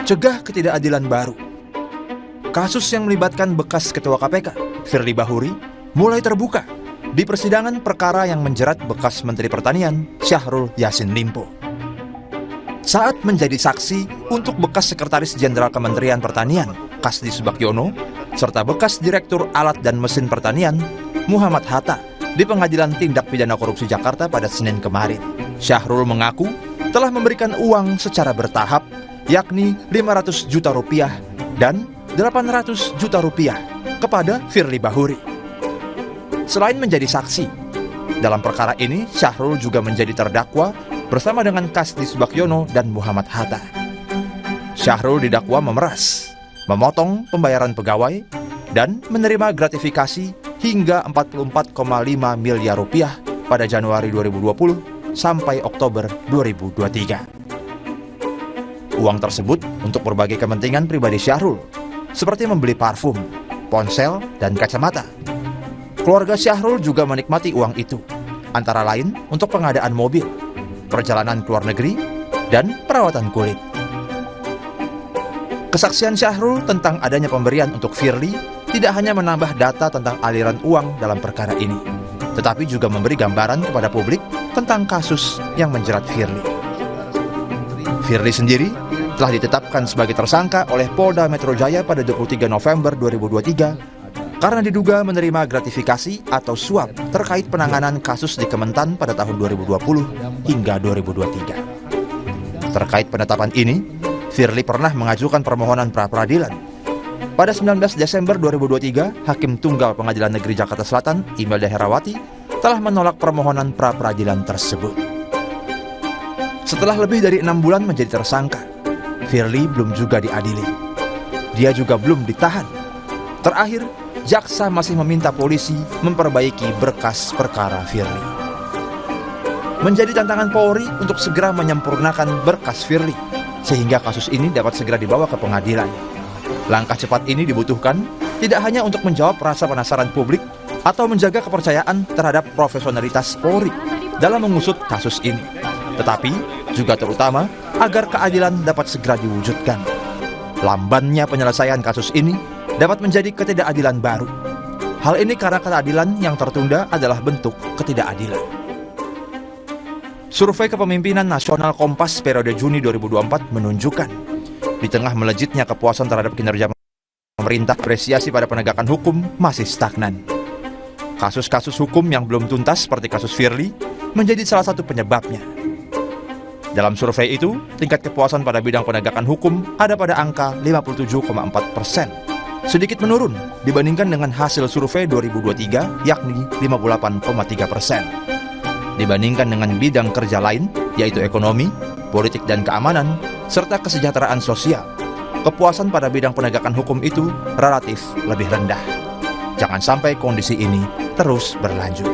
Cegah ketidakadilan baru. Kasus yang melibatkan bekas Ketua KPK, Firly Bahuri, mulai terbuka di persidangan perkara yang menjerat bekas Menteri Pertanian, Syahrul Yassin Limpo. Saat menjadi saksi untuk bekas Sekretaris Jenderal Kementerian Pertanian, Kasdi Subagiono, serta bekas Direktur Alat dan Mesin Pertanian, Muhammad Hatta, di Pengadilan Tindak Pidana Korupsi Jakarta pada Senin kemarin. Syahrul mengaku telah memberikan uang secara bertahap, yakni 500 juta rupiah dan 800 juta rupiah kepada Firly Bahuri. Selain menjadi saksi, dalam perkara ini Syahrul juga menjadi terdakwa bersama dengan Kasdi Subagiono dan Muhammad Hatta. Syahrul didakwa memeras, memotong pembayaran pegawai, dan menerima gratifikasi hingga 44,5 miliar rupiah pada Januari 2020 sampai Oktober 2023. Uang tersebut untuk berbagai kepentingan pribadi Syahrul, seperti membeli parfum, ponsel, dan kacamata. Keluarga Syahrul juga menikmati uang itu, antara lain untuk pengadaan mobil, perjalanan ke luar negeri, dan perawatan kulit. Kesaksian Syahrul tentang adanya pemberian untuk Firly tidak hanya menambah data tentang aliran uang dalam perkara ini, tetapi juga memberi gambaran kepada publik tentang kasus yang menjerat Firly. Firly sendiri telah ditetapkan sebagai tersangka oleh Polda Metro Jaya pada 23 November 2023 karena diduga menerima gratifikasi atau suap terkait penanganan kasus di Kementan pada tahun 2020 hingga 2023. Terkait penetapan ini, Firly pernah mengajukan permohonan pra-peradilan. Pada 19 Desember 2023, Hakim Tunggal Pengadilan Negeri Jakarta Selatan, Imelda Herawati, telah menolak permohonan pra-peradilan tersebut. Setelah lebih dari 6 bulan menjadi tersangka, Firly belum juga diadili. Dia juga belum ditahan. Terakhir, jaksa masih meminta polisi memperbaiki berkas perkara Firly. Menjadi tantangan Polri untuk segera menyempurnakan berkas Firly, sehingga kasus ini dapat segera dibawa ke pengadilan. Langkah cepat ini dibutuhkan tidak hanya untuk menjawab rasa penasaran publik atau menjaga kepercayaan terhadap profesionalitas Polri dalam mengusut kasus ini, tetapi juga terutama agar keadilan dapat segera diwujudkan. Lambannya penyelesaian kasus ini dapat menjadi ketidakadilan baru. Hal ini karena keadilan yang tertunda adalah bentuk ketidakadilan. Survei Kepemimpinan Nasional Kompas periode Juni 2024 menunjukkan, di tengah melejitnya kepuasan terhadap kinerja pemerintah, apresiasi pada penegakan hukum masih stagnan. Kasus-kasus hukum yang belum tuntas seperti kasus Firly menjadi salah satu penyebabnya. Dalam survei itu, tingkat kepuasan pada bidang penegakan hukum ada pada angka 57,4%, sedikit menurun dibandingkan dengan hasil survei 2023 yakni 58,3%. Dibandingkan dengan bidang kerja lain, yaitu ekonomi, politik dan keamanan, serta kesejahteraan sosial, kepuasan pada bidang penegakan hukum itu relatif lebih rendah. Jangan sampai kondisi ini terus berlanjut.